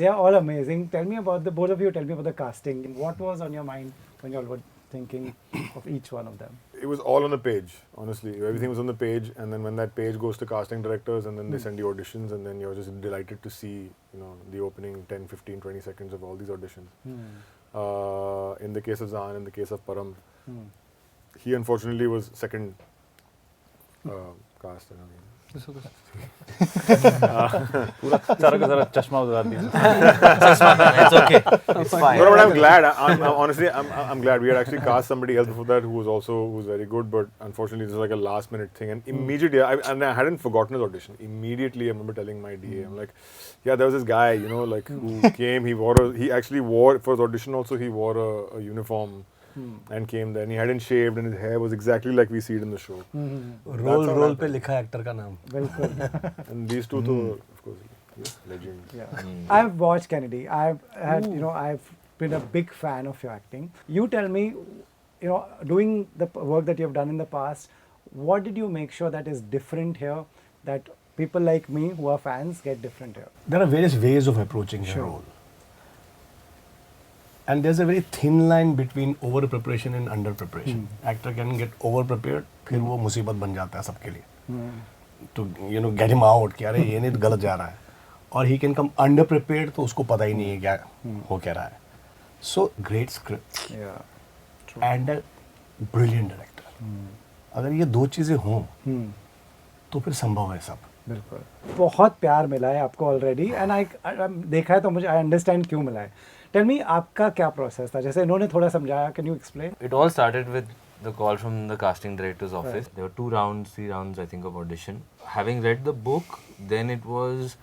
They are all amazing. Tell me about both of you tell me about the casting. What was on your mind when you all were thinking of each one of them? It was all on the page, honestly. Everything was on the page, and then when that page goes to casting directors, and then they send you auditions, and then you're just delighted to see, the opening 10, 15, 20 seconds of all these auditions. In the case of Zaan, in the case of Param, he unfortunately was second cast. पूरा सारा का सारा चश्मा उतार दिया. It's okay. It's fine. No, but I'm glad. Honestly, I'm glad. We had actually cast somebody else before that who was very good, but unfortunately, this was like a last minute thing. And immediately, I hadn't forgotten his audition. Immediately, I remember telling my DA, I'm like, yeah, there was this guy, who came. He actually wore for his audition also. He wore a uniform. And came there, and he hadn't shaved, and his hair was exactly like we see it in the show. Role पे लिखा actor का नाम. बिल्कुल. And these two, of course, legends. Yeah. I've watched Kennedy. I've had, I've been a big fan of your acting. You tell me, doing the work that you've done in the past, what did you make sure that is different here, that people like me who are fans get different here? There are various ways of approaching your role. And there's a very thin line between over preparation and under preparation. Actor can get over prepared, फिर वो मुसीबत बन जाता है सबके लिए. To get him out कि अरे ये नहीं गलत जा रहा है. और he can come under prepared तो उसको पता ही नहीं है क्या हो क्या रहा है. So great script. Yeah. True. And a brilliant director. अगर ये दो चीजें हों तो फिर संभव है सब. बिल्कुल. बहुत प्यार मिला है आपको ऑलरेडी, एंड आई देखा है तो मुझे आई अंडरस्टैंड क्यों मिला है. टेल मी, आपका क्या प्रोसेस था? जैसे इन्होंने थोड़ा समझाया, can you explain? It all started with the call from the casting director's office. There were 2 rounds, 3 rounds, I think, of audition. Having read the book, then it was,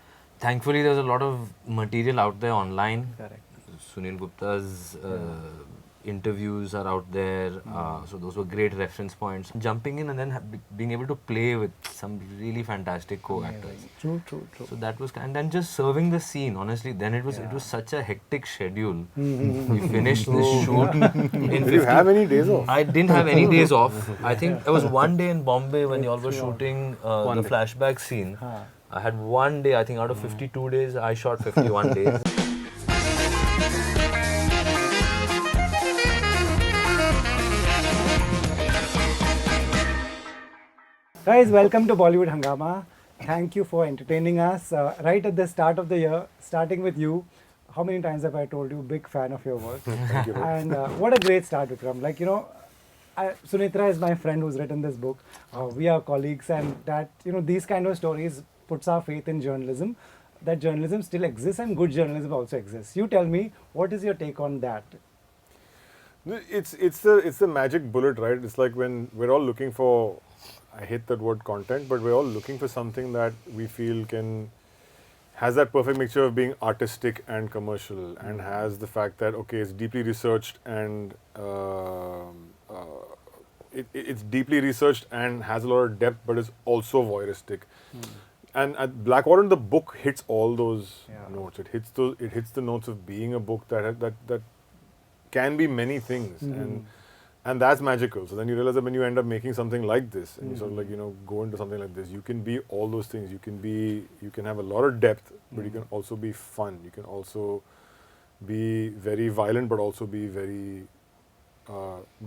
thankfully, there was a lot of material out there online. Correct. Sunil Gupta's interviews are out there, so those were great reference points. Jumping in and then being able to play with some really fantastic co-actors. True. So that was, and then just serving the scene. Honestly, then it was such a hectic schedule. We finished this shoot in Did you have any days off? I didn't have any days off. I think there was one day in Bombay when you all were shooting the flashback scene. I had one day. I think out of 52 days, I shot 51 days. Guys, welcome to Bollywood Hangama. Thank you for entertaining us. Right at the start of the year, starting with you, how many times have I told you, big fan of your work? Thank you. And what a great start, Vikram. Like, Sunitra is my friend who's written this book. We are colleagues, and that, these kind of stories puts our faith in journalism, that journalism still exists and good journalism also exists. You tell me, what is your take on that? It's the magic bullet, right? It's like when we're all looking for, I hate that word content, but we're all looking for something that we feel has that perfect mixture of being artistic and commercial, and has the fact that, okay, it's deeply researched and it's deeply researched and has a lot of depth, but it's also voyeuristic. And at Blackwater, the book hits all those notes. It hits the notes of being a book that can be many things, and that's magical. So then you realize that when you end up making something like this, and you sort of go into something like this, you can be all those things. You can have a lot of depth, but you can also be fun. You can also be very violent, but also be very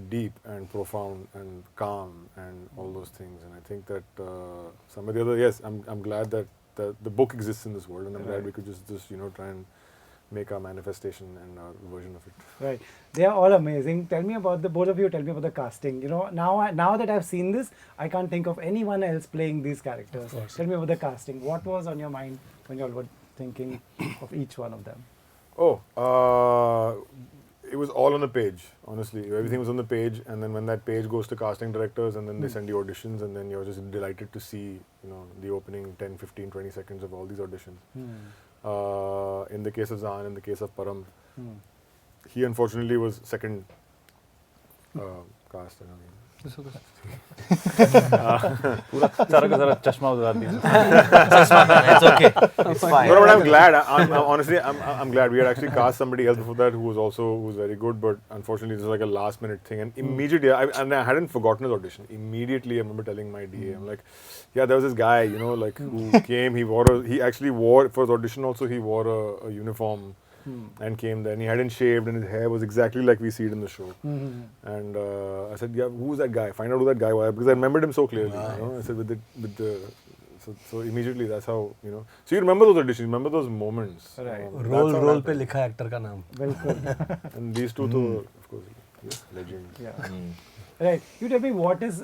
deep and profound and calm and all those things. And I think that some of the other, yes, I'm glad that the book exists in this world, and I'm glad we could just try and make our manifestation and our version of it. Right. They are all amazing. Tell me about both of you tell me about the casting. Now that I've seen this, I can't think of anyone else playing these characters. Tell me about the casting. What was on your mind when you all were thinking of each one of them? It was all on the page, honestly. Everything was on the page, and then when that page goes to casting directors, and then they send you auditions, and then you're just delighted to see, the opening 10, 15, 20 seconds of all these auditions. In the case of Zaan, in the case of Param, he unfortunately was second cast. पूरा सारा का सारा चश्मा उतार दिया. It's okay. It's fine. No, but I'm glad. Honestly, I'm glad. We had actually cast somebody else before that who was very good, but unfortunately, this was like a last minute thing. And immediately, and I hadn't forgotten his audition. Immediately, I remember telling my DA, I'm like, yeah, there was this guy, you know, like who came. He actually wore for his audition also. He wore a uniform. And came there, and he hadn't shaved, and his hair was exactly like we see it in the show. And I said, "Yeah, who's that guy? Find out who that guy was," because I remembered him so clearly. You know? I said, so immediately that's how, you know. So you remember those auditions, you remember those moments. Right. Role that's how role that पे लिखा है actor का नाम. बिल्कुल. And these two, though, of course, yes, legends. Yeah. Right. You tell me what is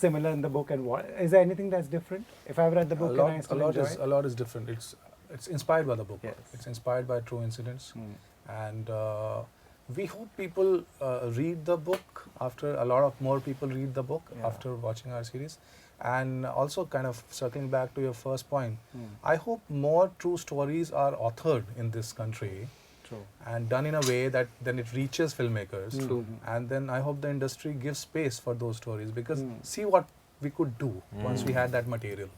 similar in the book, and what is there anything that's different? If I've read the book, can I still enjoy it? A lot is different. It's inspired by the book. Yes. It's inspired by true incidents, and we hope people read the book after a lot of more people read the book after watching our series, and also kind of circling back to your first point. I hope more true stories are authored in this country. True. And done in a way that then it reaches filmmakers. And then I hope the industry gives space for those stories, because see what we could do once we had that material.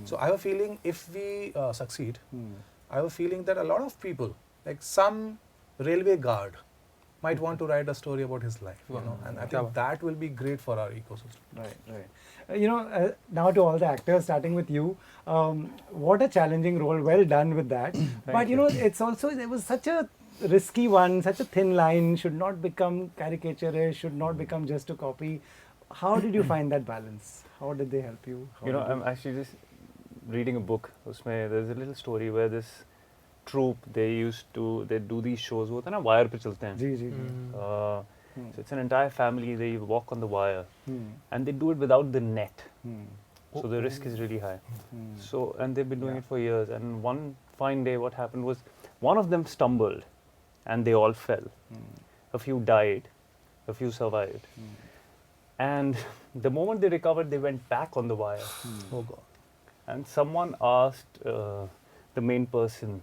So I have a feeling if we succeed, I have a feeling that a lot of people, like some railway guard, might want to write a story about his life, you know, and I think that will be great for our ecosystem. Right. You know, now to all the actors, starting with you, what a challenging role. Well done with that. But you know, it's also, there was such a risky one, such a thin line. Should not become caricaturish. Should not become just a copy. How did you find that balance? How did they help you? You know, I'm actually just reading a book. उसमें there's a little story where this troupe they do these shows. वो होता है ना wire पे चलते हैं. जी. So it's an entire family. They walk on the wire, and they do it without the net. So the risk is really high. So and they've been doing it for years. And one fine day, what happened was one of them stumbled, and they all fell. A few died, a few survived. And the moment they recovered, they went back on the wire. Oh God. And someone asked the main person,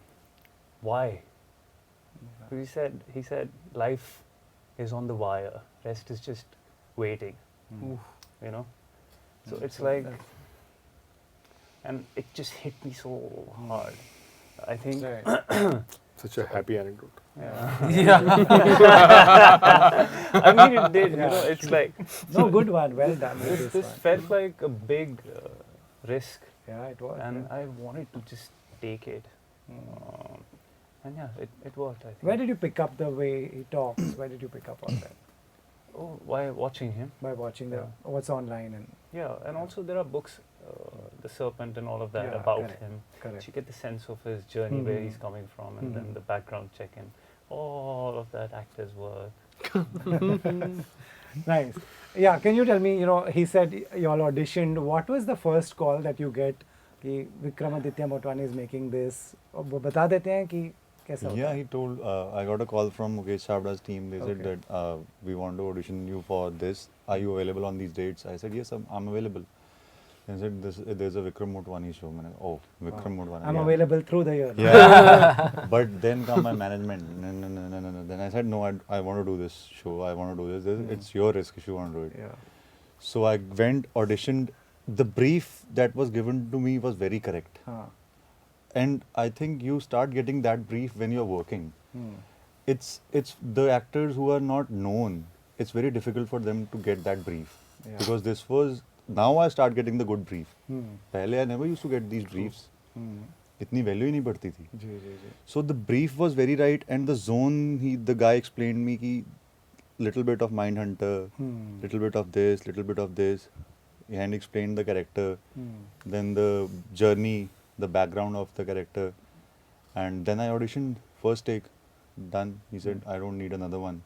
why? He said, life is on the wire. Rest is just waiting. You know? So it's like, and it just hit me so hard. I think Such a happy anecdote. I mean, it did. You know, it's like No, good one. Well done. with this one. felt like a big risk, Yeah, it was. and yeah. I wanted to just take it. And yeah, it worked. I think. Where did you pick up the way he talks? Where did you pick up on that? Oh, by watching him. By watching the Yeah. what's online and Yeah, and also there are books, The Serpent and all of that Yeah, about correct, him. correct. So you get the sense of his journey, where he's coming from, and then the background check in. All of that actor's work. Nice. Yeah, can you tell me, you know, he said you all auditioned. What was the first call that you get कि Vikramaditya Motwani is making this? वो बता देते हैं कि कैसा होता Yeah, है? he told, I got a call from Mukesh Chavda's team. They said Okay. that we want to audition you for this. Are you available on these dates? I said, yes, I'm available. They said, there's a Vikram Motwani show. मैंने, oh, Vikram Motwani. I'm yeah. available through the year. Yeah. But then come my management. No. Then I said, no, I want to do this show. I want to do this. It's your risk if you want to do it. Yeah. So I went, auditioned. The brief that was given to me was very correct. And I think you start getting that brief when you're working. It's the actors who are not known. It's very difficult for them to get that brief. Yeah. Because this was, now I start getting the good brief. पहले I never used to get these briefs. इतनी value ही नहीं पड़ती थी. जी. So the brief was very right, and the zone the guy explained me कि little bit of Mindhunter, little bit of this, little bit of this. And explained the character, then the journey, the background of the character, and then I auditioned. First take, done. He said, I don't need another one.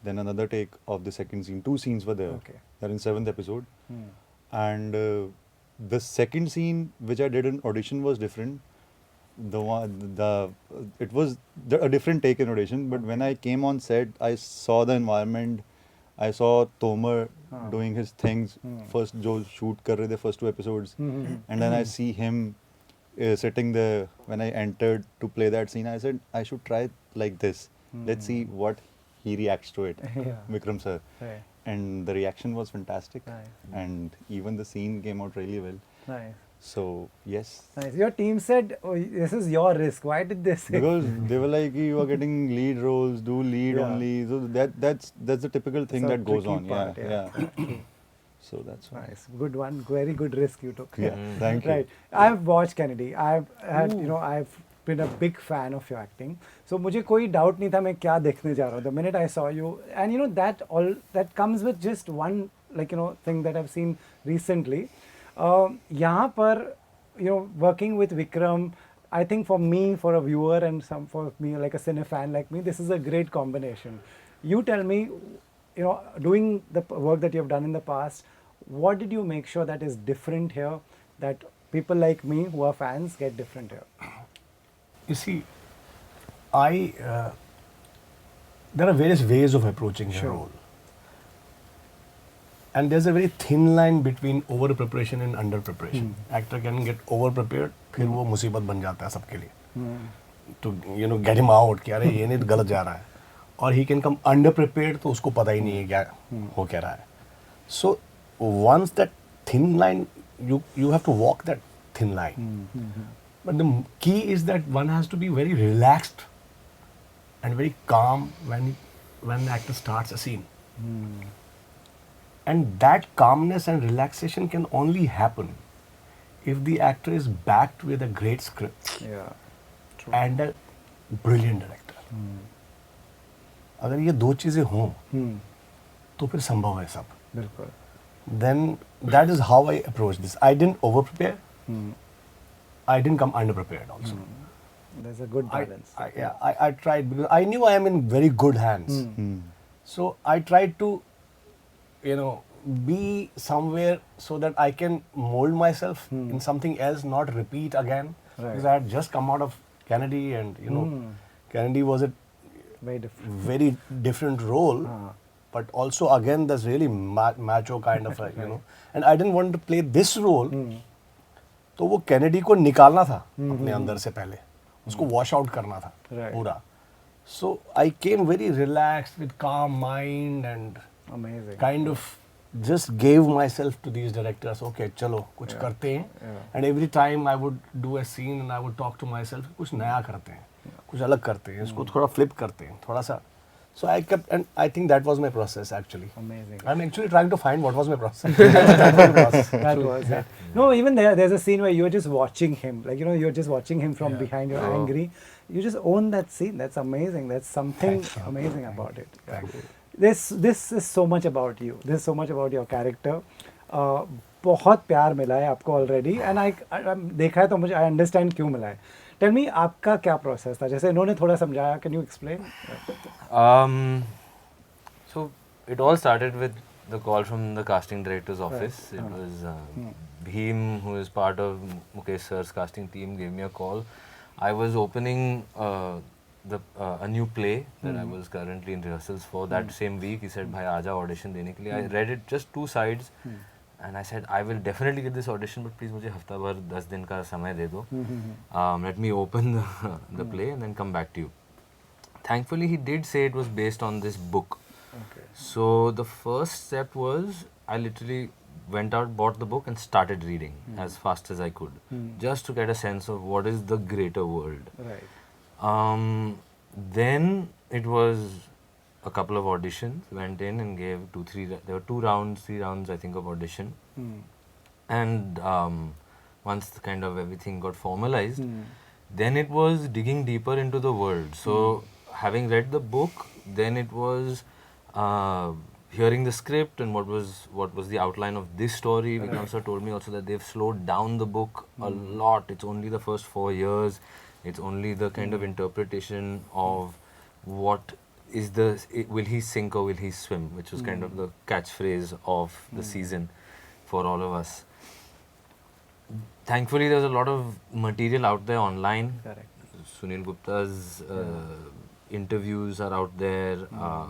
Then another take of the second scene. 2 scenes were there. Okay. They're in 7th episode. And the second scene which I did in audition was different. It was a different take in audition. But when I came on set, I saw the environment. I saw Tomar doing his things. First, जो shoot कर रहे थे first 2 episodes, and then I see him sitting there. When I entered to play that scene, I said I should try like this. Let's see what he reacts to it. Yeah. Vikram sir. Right. and the reaction was fantastic. Nice. And even the scene came out really well. Nice. So yes, Nice. Your team said, oh, this is your risk. Why did they say? because they were like, you are getting lead roles, do lead Yeah. only. So that's the typical thing a that goes tricky on. part, Yeah. So that's why. Nice. Good one. Very good risk you took. Yeah. Thank you. Right. I've watched Kennedy. I've had, I've been a big fan of your acting. So मुझे कोई doubt नहीं था मैं क्या देखने जा रहा हूँ. The minute I saw you, and that comes with just one thing that I've seen recently. यहाँ पर working with Vikram, I think for me, for a viewer, and for me like a cine fan like me, this is a great combination. You tell me, doing the work that you've done in the past, what did you make sure that is different here, that people like me who are fans get different here? You see, there are various ways of approaching a role. And there's a very thin line between over preparation and under preparation. Actor can get over prepared, फिर वो मुसीबत बन जाता है सबके लिए. To get him out कि अरे ये नहीं तो गलत जा रहा है. और he can come under prepared तो उसको पता ही नहीं है क्या हो क्या रहा है. So once that thin line, you have to walk that thin line. But the key is that one has to be very relaxed and very calm when the actor starts a scene. And that calmness and relaxation can only happen if the actor is backed with a great script and a brilliant director. अगर ये दो चीजें हों तो फिर संभव है सब. बिल्कुल. Then that is how I approach this. I didn't over prepare. I didn't come under prepared also. There's a good balance. I tried because I knew I am in very good hands. So I tried to, be somewhere so that I can mold myself in something else, not repeat again. Right. Because I had just come out of Kennedy, and Kennedy was a Very different. very different role. But also again, that's really macho kind of and I didn't want to play this role. तो वो Kennedy को निकालना था अपने अंदर से पहले, उसको वॉश आउट करना था पूरा. So I came very relaxed with calm mind and Amazing. kind of just gave myself to these directors. Okay, चलो कुछ करते हैं. And every time I would do a scene and I would talk to myself, कुछ नया करते हैं, कुछ अलग करते हैं, इसको थोड़ा flip करते हैं, थोड़ा सा. So I kept, and I think that was my process actually. Amazing. I'm actually trying to find what was my process. That was my process. That was it. No, even there's a scene where you're just watching him, like you're just watching him from behind. You're angry. You just own that scene. That's amazing. That's something amazing about it. Thank you. This is so much about you. This is so much about your character. बहुत प्यार मिला है आपको already, and I देखा है तो मुझे I understand क्यों मिला है. Tell me, आपका क्या process था? जैसे इन्होंने थोड़ा समझाया. Can you explain? So it all started with the call from the casting director's office. It was Bheem, who is part of Mukesh sir's casting team, gave me a call. I was opening a new play that I was currently in rehearsals for. That same week, he said, "Bhai, aaja audition dene ke liye." I read it, just 2 sides. And I said, I will definitely get this audition, but please मुझे हफ्ता भर 10 दिन का समय दे दो. Let me open the play and then come back to you. Thankfully, he did say it was based on this book. Okay. So the first step was I literally went out, bought the book and started reading as fast as I could, just to get a sense of what is the greater world. Right. Then it was a couple of auditions, went in and gave there were 3 rounds I think of audition. And once kind of everything got formalized, then it was digging deeper into the world. So having read the book, then it was hearing the script and what was the outline of this story. Vikram sir told me also that they've slowed down the book a lot. It's only the first 4 years. It's only the kind of interpretation of what is will he sink or will he swim, which was kind of the catchphrase of the season for all of us. Thankfully, there's a lot of material out there online. Correct. Sunil Gupta's interviews are out there.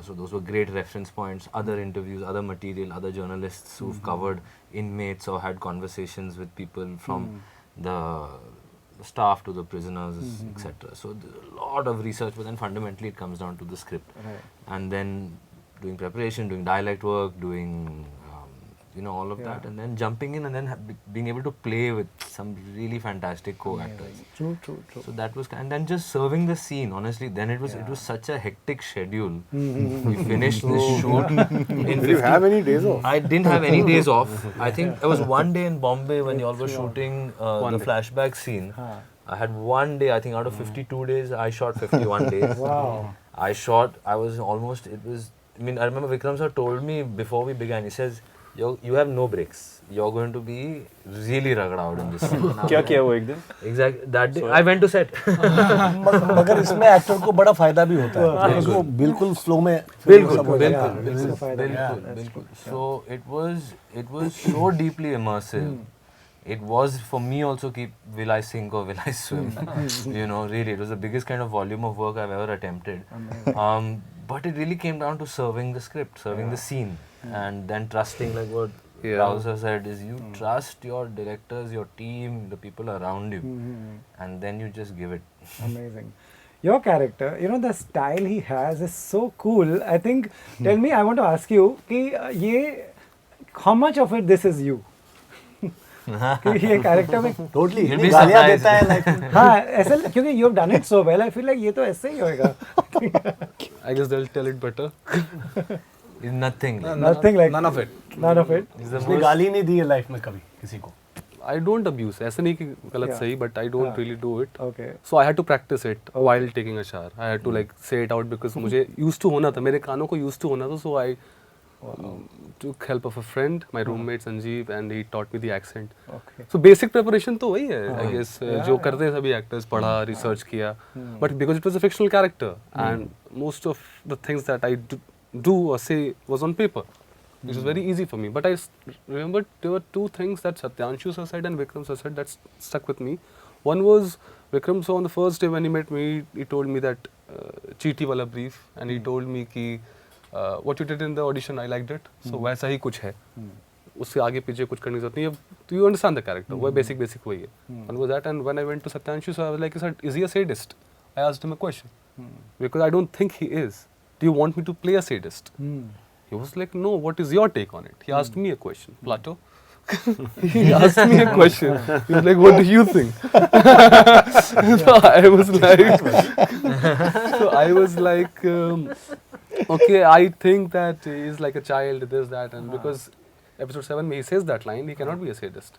So those were great reference points. Other interviews, other material, other journalists who've covered inmates or had conversations with people from the staff to the prisoners, etc. So there's a lot of research, but then fundamentally it comes down to the script. Right. And then doing preparation, doing dialect work, doing all of that, and then jumping in and then being able to play with some really fantastic co-actors. True. So that was, and then just serving the scene. Honestly, then it was such a hectic schedule. We finished this shoot in Did you have any days off? I didn't have any days off. I think there was one day in Bombay when y'all were shooting the flashback scene. I had one day, I think out of 52 days, I shot 51 days. Wow. I remember Vikram sir told me before we began, he says, you have no breaks. You're going to be really rugged out in this scene. क्या किया वो एक दिन? Exactly. That day, I went to set. मगर इसमें actor को बड़ा फायदा भी होता है because वो बिल्कुल फ्लो में बिल्कुल. So it was so deeply immersive. It was for me also will I sink or will I swim? Really, it was the biggest kind of volume of work I've ever attempted. But it really came down to serving the script, serving the scene, and then trusting, like what Rausa said, is you trust your directors, your team, the people around you, and then you just give it. Amazing. Your character, the style he has is so cool. I think, tell me, I want to ask you, how much of it this is you? कि ये character में totally गालियां देता है like हाँ ऐसा क्योंकि you have done it so well I feel like ये तो ऐसे ही होएगा I guess they'll tell it better. It's nothing. nothing like None of it. none of it उसने गाली नहीं दी है लाइफ में कभी किसी को I don't abuse. ऐसा नहीं कि गलत Yeah. सही, but I don't really do it. okay So I had to practice it while taking a shower. I had to like say it out because मुझे used to होना था, मेरे कानों को used to होना था. So I took help of a friend, my roommate Sanjeev, and he taught me the accent. okay So basic preparation तो वही है, I guess. जो करते हैं सभी actors, पढ़ा, research किया. But because it was a fictional character, and most of the things that I do or say was on paper, which was very easy for me. But I remember there were two things that Satyanshu sir said and Vikram sir said that stuck with me. One was Vikram sir on the first day when he met me, he told me that cheaty wala brief, and he told me कि what you did in the audition, I liked it. So वैसा ही कुछ है. उससे आगे पीछे कुछ करने की जरूरत नहीं है. Do you understand the character? वो basic वही है. One was that, and when I went to Satyanshu sir, I was like, is he a sadist? I asked him a question because I don't think he is. Do you want me to play a sadist? He was like, no, what is your take on it? He asked me a question. Plato? He asked me a question. He was like, what do you think? So I was like, okay, I think that he is like a child, this, that, and because episode 7 में he says that line, he cannot be a sadist.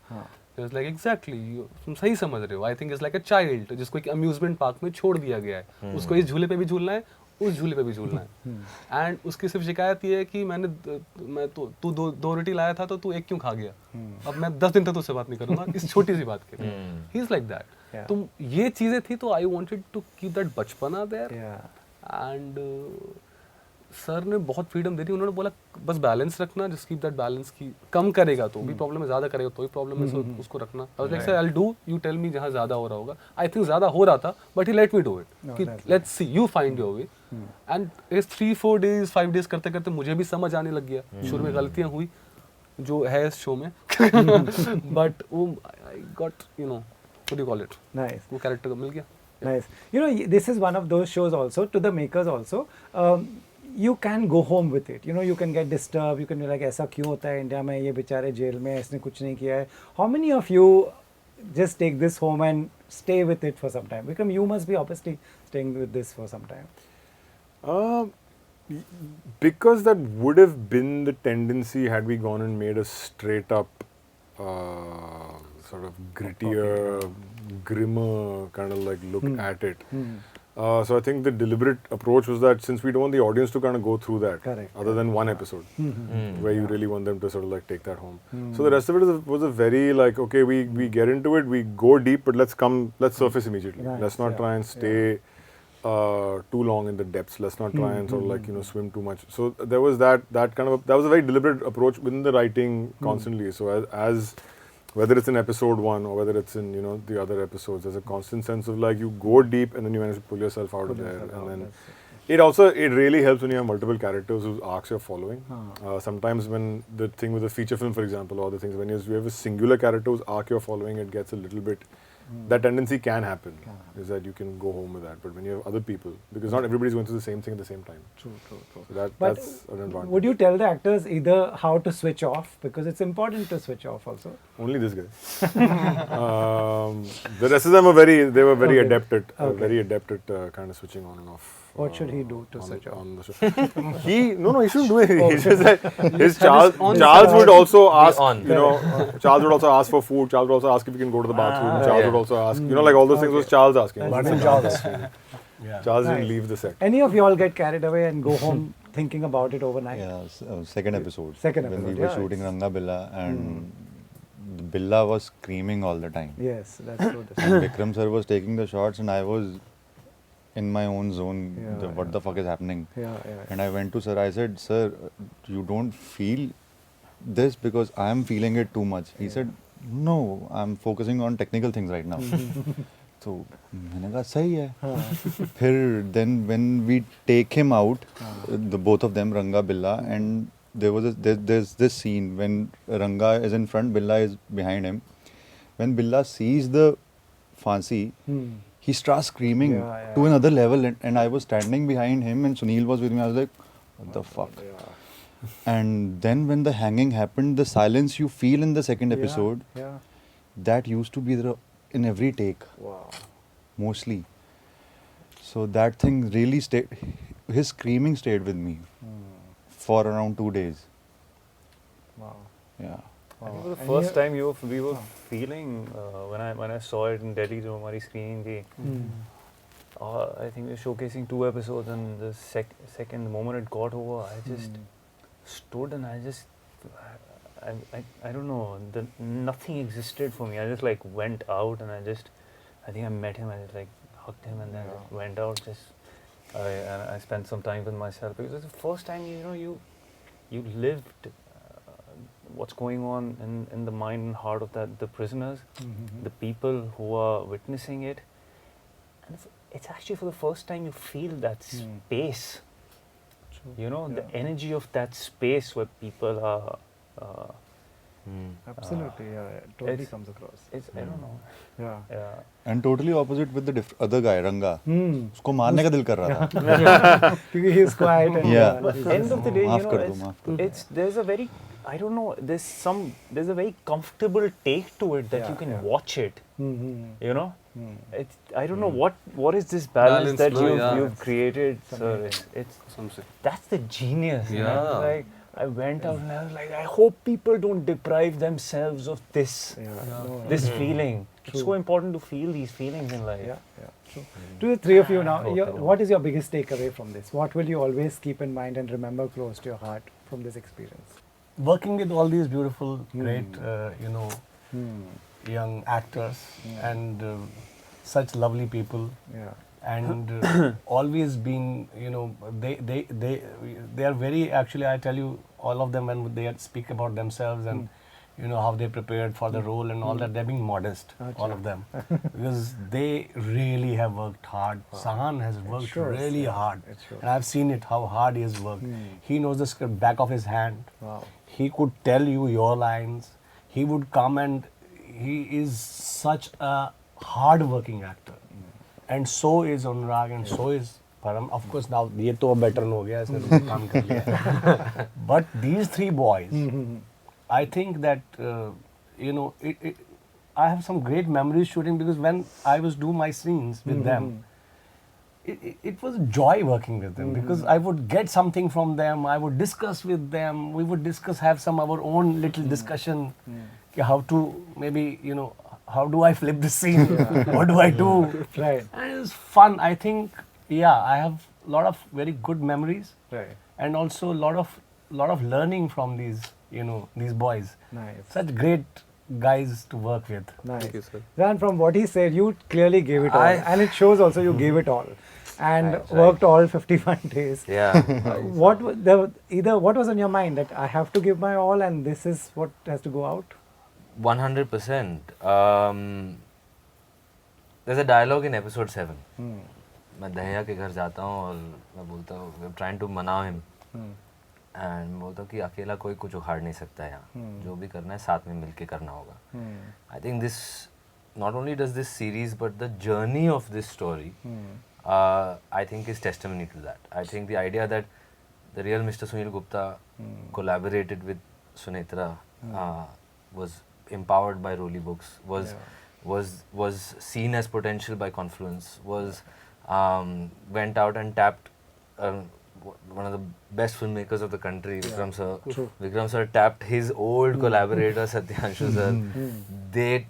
He was like, exactly, तुम सही समझ रहे हो. I think it's like a child जिसको एक amusement park में छोड़ दिया गया है. उसको इस झूले पे भी झूलना है, उस झूले पे भी झूलना है. एंड उसकी सिर्फ शिकायत ये है कि मैं तू दो रोटी लाया था तो तू एक क्यों खा गया. अब मैं 10 दिन तक तुझसे बात नहीं करूंगा इस छोटी सी बात के लिए. He is like that. तो ये चीजें थी तो I wanted to keep that बचपना देयर. एंड सर ने बहुत फ्रीडम दे दी. उन्होंने बोला बस बैलेंस रखना, जस्ट कीप दैट बैलेंस की कम करेगा तो भी प्रॉब्लम है, ज्यादा करेगा तो भी प्रॉब्लम है, so उसको रखना. I was like sir I will do, you tell me जहां ज्यादा हो रहा होगा. आई थिंक ज्यादा हो रहा था but he let me do it कि let's see, you find your way. And इस 3-4 days 5 days करते करते मुझे भी समझ आने लग गया. शुरू में गलतियां हुई जो है इस शो में बट वो I got what do you call it, nice वो कैरेक्टर को मिल गया. nice this is one of those shows also, to the makers also, you can go home with it. You can get disturbed, you can be like ऐसा क्यों होता है India में, ये बेचारे जेल में, इसने कुछ नहीं किया है. How many of you just take this home and stay with it for some time? Vikram, you must be obviously staying with this for some time. Because that would have been the tendency had we gone and made a straight up sort of grittier, grimmer kind of like look at it. So I think the deliberate approach was that since we don't want the audience to kind of go through that, Correct. other than one episode where you really want them to sort of like take that home. So the rest of it was a very like, okay, we get into it, we go deep, but let's surface immediately. Nice, Let's not try and stay too long in the depths. Let's not try and sort of like swim too much. So there was that was a very deliberate approach within the writing constantly. So as whether it's in episode 1 or whether it's in the other episodes, there's a constant sense of like you go deep and then you manage to pull yourself out of there. And then it really helps when you have multiple characters whose arcs you're following. Sometimes when the thing with a feature film, for example, or the things when you have a singular character whose arc you're following, it gets a little bit that tendency can happen. Is that you can go home with that, but when you have other people, because not everybody's going through the same thing at the same time. True, true, true. So But that's an advantage. would you tell the actors either how to switch off, because it's important to switch off also? Only this guy. The rest of them were very Okay. adept at Okay. very adept at kind of switching on and off. What should he do to on- switch off? on the show. he should do it. He's just like his Charles- Charles would also ask, on. Charles would also ask for food. Charles would also ask if he can go to the bathroom. Charles yeah. would also ask, like all those things was Charles asking. Martin Charles. Yeah. Charles Nice. didn't leave the set. Any of y'all get carried away and go home thinking about it overnight? Yeah, second episode. Second When we episode, were yeah, shooting it's- Ranga Billa and Billa was screaming all the time. Yes, that's true. And Vikram sir was taking the shots and I was in my own zone. Yeah, What the fuck is happening? Yeah, yeah. And I went to sir, I said, sir, you don't feel this because I am feeling it too much. He said, no, I'm focusing on technical things right now. So मैंने कहा सही है. फिर then when we take him out, the both of them, Ranga, Billa, and there's this scene when Ranga is in front, Billa is behind him. When Billa sees the Phansi, he starts screaming Yeah, yeah. to another level, and I was standing behind him, and Sunil was with me. I was like, what the fuck? And then when the hanging happened, the silence you feel in the second episode, Yeah. that used to be there in every take, Wow. mostly. So that thing really stayed. His screaming stayed with me for around 2 days. Wow. Yeah. I think for the And first you- time we were feeling when I saw it in Delhi, जो हमारी screening थी. I think we were showcasing 2 episodes, and the second, the moment it got over, I just stood and I just, I don't know, nothing existed for me. I just like went out and I think I met him, I just like hugged him and then went out. And I spent some time with myself because it's the first time you lived what's going on in the mind and heart of the prisoners, the people who are witnessing it. And it's actually for the first time you feel that space, the energy of that space where people are. Absolutely, yeah, it totally it's- comes across. It's I don't know. Yeah. Yeah. And totally opposite with the other guy, Ranga. Hmm. उसको मारने का दिल कर रहा था. Because he's quiet and Yeah. But end of the day, माफ कर दो, माफ कर दो. there's a very, I don't know, there's a very comfortable take to it that Yeah, you can yeah. watch it. Mhm. You know, Hmm. it's I don't know what is this balance, Balance, that no, you've yeah. you've created, sir. It's Something. that's the genius. man. Yeah. Like I went out and I was like, I hope people don't deprive themselves of this this feeling. It's so important to feel these feelings in life. Yeah, yeah, true. To the three of you now, what is your biggest takeaway from this? What will you always keep in mind and remember close to your heart from this experience? Working with all these beautiful, great, young actors and such lovely people, and always being, they are very, actually, I tell you, all of them, when they speak about themselves and how they prepared for the role and all that, they're being modest, all of them, because they really have worked hard. Sahan has worked shows, really yeah. hard, It shows. and I've seen it, how hard he has worked. He knows the script back of his hand. Wow. He could tell you your lines. He would come, and he is such a hard-working actor. And so is Anurag, and so is Param. Of course, now ये तो veteran हो गया, इसने काम कर लिया. But these 3 boys, I think that I have some great memories shooting, because when I was doing my scenes with them, it was joy working with them, because I would get something from them. I would discuss with them. We would discuss, have some our own little discussion, how to maybe how do I flip the scene? What do I do? Right. And it was fun. I think, I have a lot of very good memories, Right. and also a lot of learning from these these boys. Nice. Such great guys to work with. Nice. Thank you, sir. Then from what he said, you clearly gave it all. And it shows also you gave it all. And Right, worked all 51 days. Yeah. What was on your mind, that I have to give my all and this is what has to go out? 100%. There's a dialogue in episode 7. मैं दहिया के घर जाता हूँ और मैं बोलता हूँ, we're trying to मना him. And मैं बोलता हूँ कि अकेला कोई कुछ उखाड़ नहीं सकता यहाँ. जो भी करना है साथ में मिलके करना होगा. I think this not only does this series, but the journey of this story, I think is testimony to that. I think the idea that the real Mr. Sunil Gupta collaborated with Sunetra, was empowered by Roli Books, was seen as potential by Confluence, went out and tapped one of the best filmmakers of the country, Vikram sir. Vikram sir tapped his old collaborator Satyanshu sir. They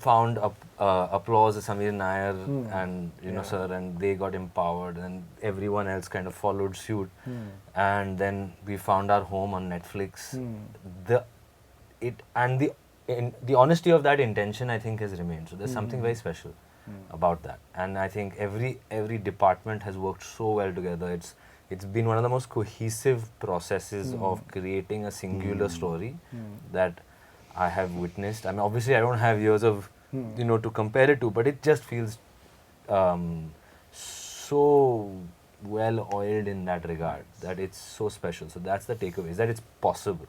found applause, Samir Nair and sir, and they got empowered, and everyone else kind of followed suit. And then we found our home on Netflix. The honesty of that intention, I think, has remained. So there's something very special about that, and I think every department has worked so well together. It's been one of the most cohesive processes of creating a singular story that I have witnessed. I mean, obviously, I don't have years of to compare it to, but it just feels so well oiled in that regard that it's so special. So that's the takeaway: is that it's possible.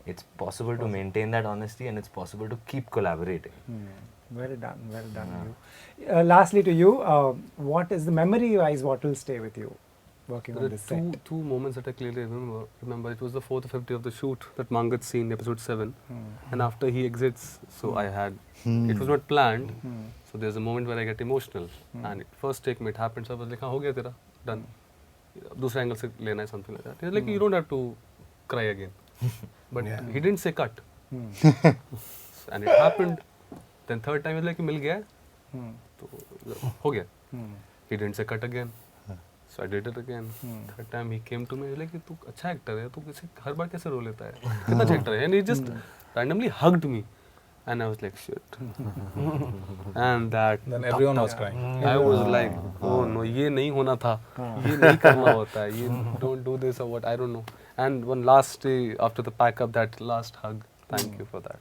It's possible to maintain that honesty, and it's possible to keep collaborating. Well done. You. Lastly, to you, what is the memory-wise? What will stay with you working on this set? There are two moments that I clearly remember. It was the 4th or 5th day of the shoot, that Mangat scene, episode 7, and after he exits, so I had. It was not planned, so there's a moment where I get emotional, and first take me, it happened. So I was like, "Ho gaya tera, done." दूसरे angle से लेना है, something like that. He's like, "You don't have to cry again." But he didn't say cut. And it happened. Then third time he's like, मिल गया, तो हो गया. He didn't say cut again. So I did it again. Third time he came to me, he's like, तू अच्छा actor है, तू किसे हर बार कैसे रो लेता है? कितना अच्छा actor है? And he just randomly hugged me. And I was like, shit. And that. Then everyone was crying. I was like, oh no, ये नहीं होना था. ये नहीं करना होता है. You don't do this or what? I don't know. And one last day after the pack up, that last hug. Thank you for that.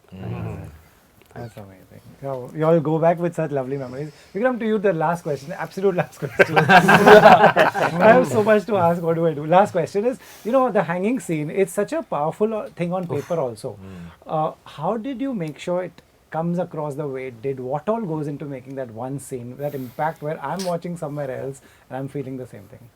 That's amazing. You all go back with such lovely memories. Vikram, to you, the last question, absolute last question. I have so much to ask. What do I do? Last question is, the hanging scene, it's such a powerful thing on paper also. How did you make sure it comes across the way it did? What all goes into making that one scene, that impact where I'm watching somewhere else and I'm feeling the same thing?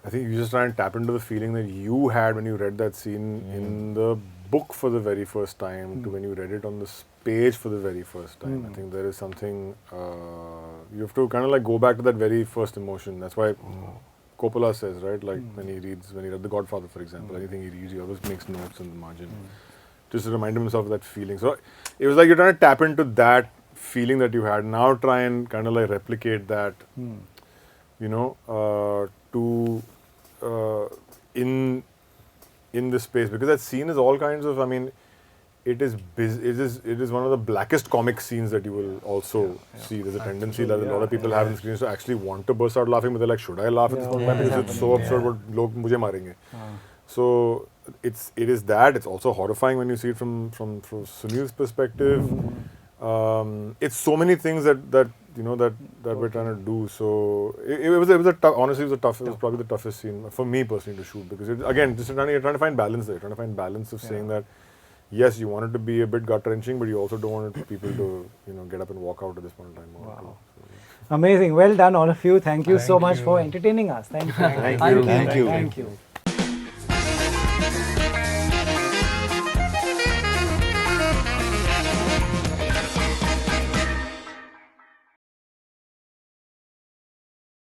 I think you just try and tap into the feeling that you had when you read that scene in the book for the very first time to when you read it on the page for the very first time. I think there is something, you have to kind of like go back to that very first emotion. That's why Coppola says, right, like when he read The Godfather, for example, anything he reads, he always makes notes in the margin. Just to remind himself of that feeling. So it was like you're trying to tap into that feeling that you had. Now try and kind of like replicate that, in this space, because that scene is all kinds of, I mean, it is one of the blackest comic scenes that you will also see. There's a tendency that a lot of people have in screens to actually want to burst out laughing, but they're like, should I laugh at this point? Because it's so absurd, what log mujhe marenge. So it is that. It's also horrifying when you see it from Sunil's perspective. It's so many things that we're trying to do. So it was a tough. Honestly, it was probably the toughest scene for me personally to shoot, because you're trying to find balance there. You're trying to find balance of saying that yes, you want it to be a bit gut wrenching, but you also don't want people to get up and walk out at this point in time. Wow. Amazing. Well done, all of you. Thank you so much for entertaining us. Thank you. Thank you. Thank you.